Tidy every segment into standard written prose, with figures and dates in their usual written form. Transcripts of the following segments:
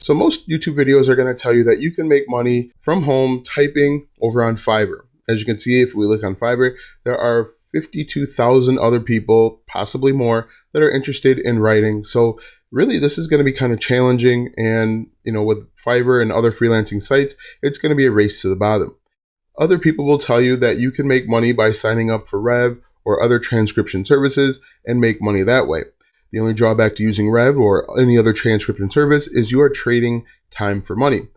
So most YouTube videos are going to tell you that you can make money from home typing over on Fiverr. As you can see, if we look on Fiverr, there are 52,000 other people, possibly more, that are interested in writing. So really, this is going to be kind of challenging. And, with Fiverr and other freelancing sites, it's going to be a race to the bottom. Other people will tell you that you can make money by signing up for Rev or other transcription services and make money that way. The only drawback to using Rev or any other transcription service is you are trading time for money.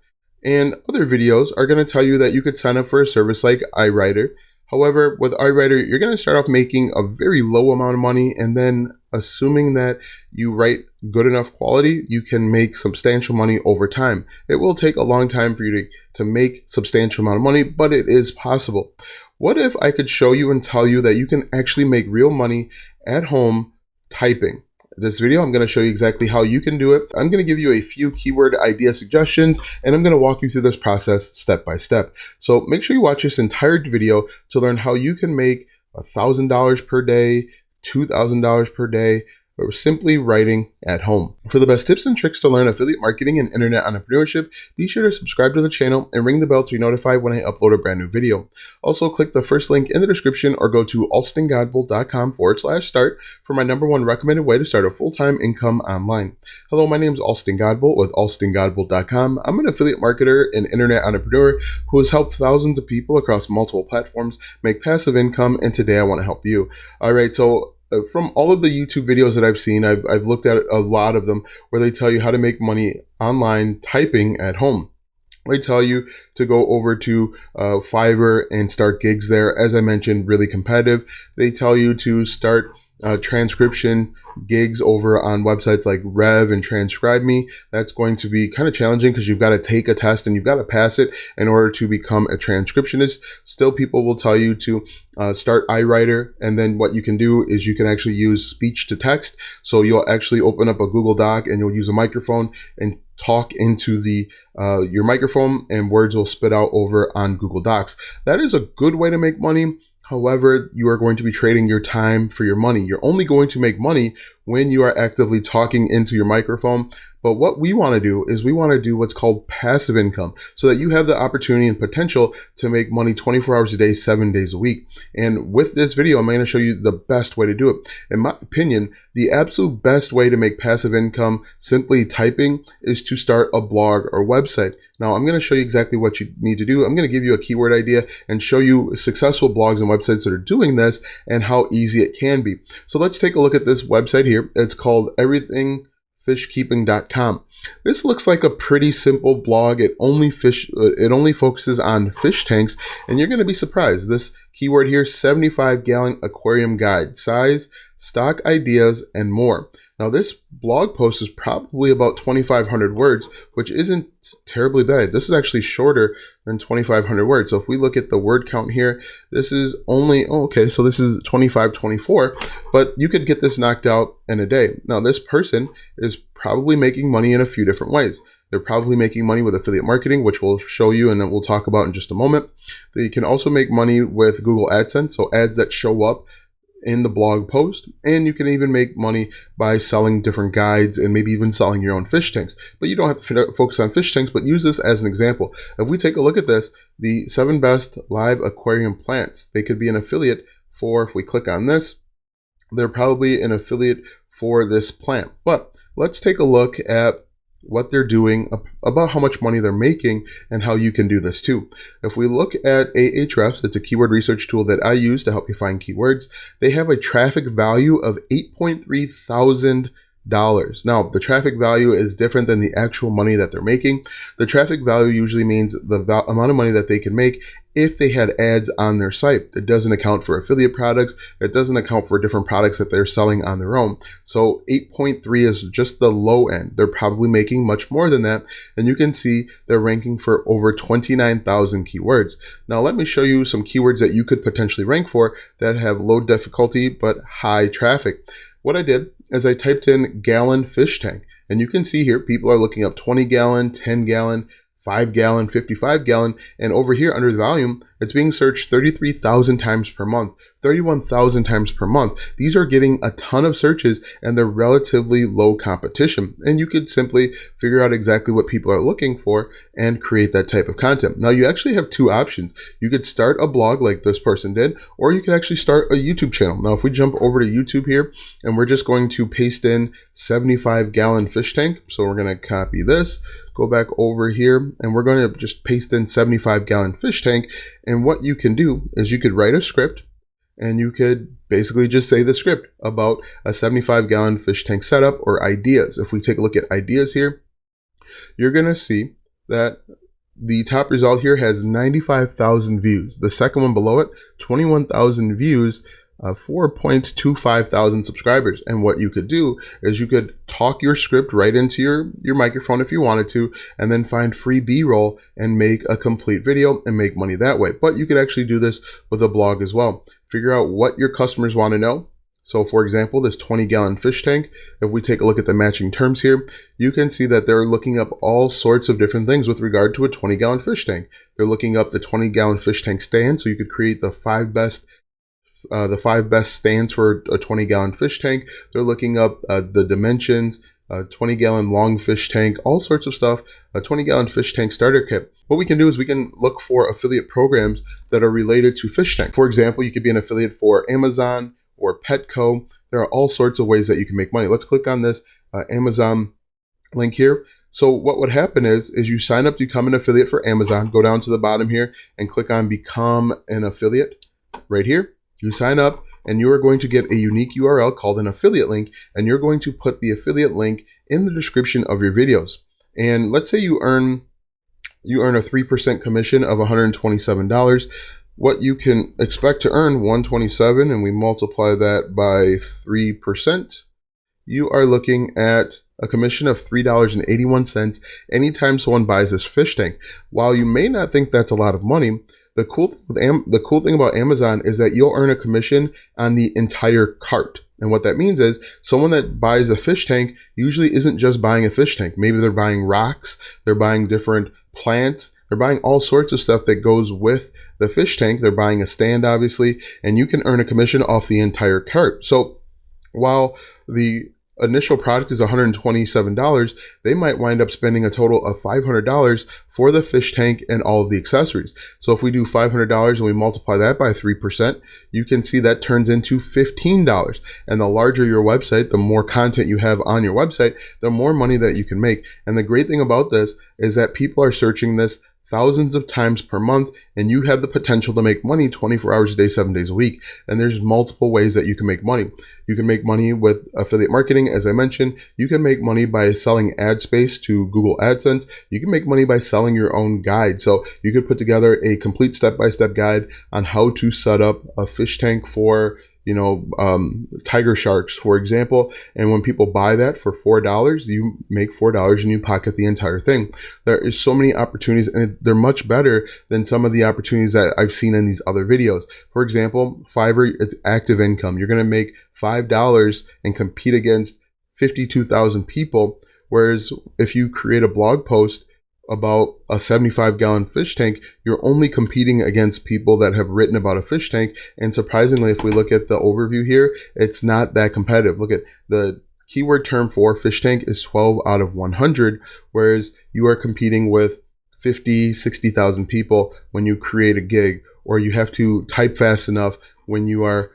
And other videos are going to tell you that you could sign up for a service like iWriter. However, with iWriter, you're going to start off making a very low amount of money, and then assuming that you write good enough quality, you can make substantial money over time. It will take a long time for you to make substantial amount of money, but it is possible. What if I could show you and tell you that you can actually make real money at home typing? This video, I'm going to show you exactly how you can do it. I'm going to give you a few keyword idea suggestions, and I'm going to walk you through this process step by step. So make sure you watch this entire video to learn how you can make $1,000 per day, $2,000 per day, or simply writing at home. For the best tips and tricks to learn affiliate marketing and internet entrepreneurship, be sure to subscribe to the channel and ring the bell to be notified when I upload a brand new video. Also, click the first link in the description or go to alstongodbolt.com/start for my #1 recommended way to start a full-time income online. Hello, my name is Alston Godbolt with alstongodbolt.com. I'm an affiliate marketer and internet entrepreneur who has helped thousands of people across multiple platforms make passive income, and today I want to help you. All right, so from all of the YouTube videos that I've seen, I've looked at a lot of them where they tell you how to make money online typing at home. They tell you to go over to Fiverr and start gigs there. As I mentioned, really competitive. They tell you to start transcription gigs over on websites like Rev and Transcribe Me. That's going to be kind of challenging because you've got to take a test and you've got to pass it in order to become a transcriptionist. Still, people will tell you to start iWriter, and then what you can do is you can actually use speech to text. So you'll actually open up a Google Doc and you'll use a microphone and talk into the your microphone, and words will spit out over on Google Docs. That is a good way to make money. However, you are going to be trading your time for your money. You're only going to make money when you are actively talking into your microphone. But what we want to do is we want to do what's called passive income so that you have the opportunity and potential to make money 24 hours a day, 7 days a week. And with this video, I'm going to show you the best way to do it. In my opinion, the absolute best way to make passive income simply typing is to start a blog or website. Now, I'm going to show you exactly what you need to do. I'm going to give you a keyword idea and show you successful blogs and websites that are doing this and how easy it can be. So let's take a look at this website here. It's called everythingfishkeeping.com. This looks like a pretty simple blog. It only focuses on fish tanks, and you're going to be surprised. This keyword here, 75-gallon aquarium guide, size, stock ideas, and more. Now, this blog post is probably about 2,500 words, which isn't terribly bad. This is actually shorter than 2,500 words. So if we look at the word count here, this is only, so this is 2524, but you could get this knocked out in a day. Now, this person is probably making money in a few different ways. They're probably making money with affiliate marketing, which we'll show you and then we'll talk about in just a moment. They can also make money with Google AdSense, so ads that show up in the blog post, and you can even make money by selling different guides and maybe even selling your own fish tanks. But you don't have to focus on fish tanks, but use this as an example. If we take a look at this, the 7 best live aquarium plants, they could be an affiliate for, if we click on this, they're probably an affiliate for this plant. But let's take a look at what they're doing, about how much money they're making, and how you can do this too. If we look at Ahrefs, it's a keyword research tool that I use to help you find keywords. They have a traffic value of $8.3 thousand. Now, the traffic value is different than the actual money that they're making. The traffic value usually means the amount of money that they can make if they had ads on their site. It doesn't account for affiliate products. It doesn't account for different products that they're selling on their own. So 8.3 is just the low end. They're probably making much more than that. And you can see they're ranking for over 29,000 keywords. Now, let me show you some keywords that you could potentially rank for that have low difficulty but high traffic. What I did is I typed in gallon fish tank, and you can see here people are looking up 20 gallon, 10 gallon, 5 gallon, 55 gallon, and over here under the volume, It's being searched 33,000 times per month, 31,000 times per month. These are getting a ton of searches and they're relatively low competition. And you could simply figure out exactly what people are looking for and create that type of content. Now, you actually have two options. You could start a blog like this person did, or you could actually start a YouTube channel. Now, if we jump over to YouTube here and we're just going to paste in 75-gallon fish tank. So we're going to copy this, go back over here, and we're going to just paste in 75-gallon fish tank. And what you can do is you could write a script and you could basically just say the script about a 75-gallon fish tank setup or ideas. If we take a look at ideas here, you're going to see that the top result here has 95,000 views. The second one below it, 21,000 views, 4.25 thousand subscribers. And what you could do is you could talk your script right into your microphone if you wanted to, and then find free B-roll and make a complete video and make money that way. But you could actually do this with a blog as well. Figure out what your customers want to know. So for example, this 20-gallon fish tank, if we take a look at the matching terms here, you can see that they're looking up all sorts of different things with regard to a 20-gallon fish tank. They're looking up the 20-gallon fish tank stand, so you could create the five best stands for a 20-gallon fish tank. They're looking up the dimensions, a 20-gallon long fish tank, all sorts of stuff, a 20-gallon fish tank starter kit. What we can do is we can look for affiliate programs that are related to fish tank. For example, you could be an affiliate for Amazon or Petco. There are all sorts of ways that you can make money. Let's click on this Amazon link here. So what would happen is you sign up to become an affiliate for Amazon, go down to the bottom here and click on become an affiliate right here. You sign up and you are going to get a unique URL called an affiliate link, and you're going to put the affiliate link in the description of your videos. And let's say you earn a 3% commission of $127. What you can expect to earn, 127, and we multiply that by 3%, you are looking at a commission of $3.81 anytime someone buys this fish tank. While you may not think that's a lot of money, the cool thing about Amazon is that you'll earn a commission on the entire cart. And what that means is someone that buys a fish tank usually isn't just buying a fish tank. Maybe they're buying rocks, they're buying different plants, they're buying all sorts of stuff that goes with the fish tank. They're buying a stand, obviously, and you can earn a commission off the entire cart. So while the initial product is $127, they might wind up spending a total of $500 for the fish tank and all of the accessories. So if we do $500 and we multiply that by 3%, you can see that turns into $15. And the larger your website, the more content you have on your website, the more money that you can make. And the great thing about this is that people are searching this thousands of times per month, and you have the potential to make money 24 hours a day, 7 days a week. And there's multiple ways that you can make money. You can make money with affiliate marketing, as I mentioned. You can make money by selling ad space to Google AdSense. You can make money by selling your own guide. So you could put together a complete step-by-step guide on how to set up a fish tank for tiger sharks, for example. And when people buy that for $4, you make $4 and you pocket the entire thing. There is so many opportunities, and they're much better than some of the opportunities that I've seen in these other videos. For example, Fiverr, it's active income. You're going to make $5 and compete against 52,000 people. Whereas if you create a blog post about a 75-gallon fish tank, you're only competing against people that have written about a fish tank. And surprisingly, if we look at the overview here, it's not that competitive. Look at the keyword term for fish tank is 12 out of 100, whereas you are competing with 50, 60,000 people when you create a gig, or you have to type fast enough when you are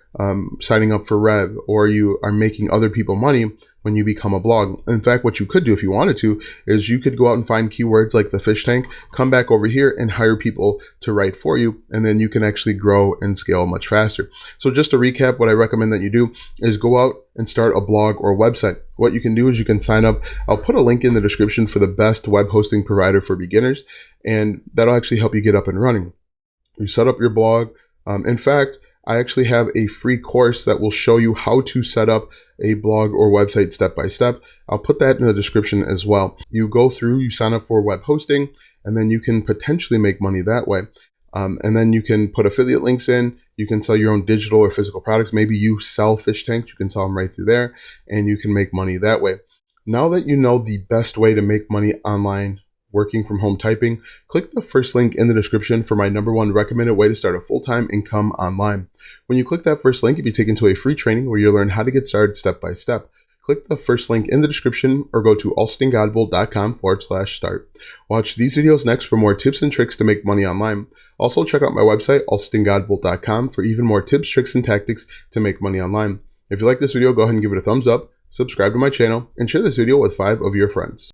signing up for Rev, or you are making other people money when you become a blog. In fact, what you could do if you wanted to is you could go out and find keywords like the fish tank, come back over here and hire people to write for you, and then you can actually grow and scale much faster. So just to recap, what I recommend that you do is go out and start a blog or website. What you can do is you can sign up. I'll put a link in the description for the best web hosting provider for beginners, and that'll actually help you get up and running. You set up your blog. In fact, I actually have a free course that will show you how to set up a blog or website step by step. I'll put that in the description as well. You go through, you sign up for web hosting, and then you can potentially make money that way. And then you can put affiliate links in. You can sell your own digital or physical products. Maybe you sell fish tanks. You can sell them right through there, and you can make money that way. Now that you know the best way to make money online working from home typing, click the first link in the description for my #1 recommended way to start a full-time income online. When you click that first link, you'll be taken to a free training where you'll learn how to get started step by step. Click the first link in the description or go to alstongodbold.com/start. Watch these videos next for more tips and tricks to make money online. Also, check out my website, alstongodbold.com, for even more tips, tricks, and tactics to make money online. If you like this video, go ahead and give it a thumbs up, subscribe to my channel, and share this video with 5 of your friends.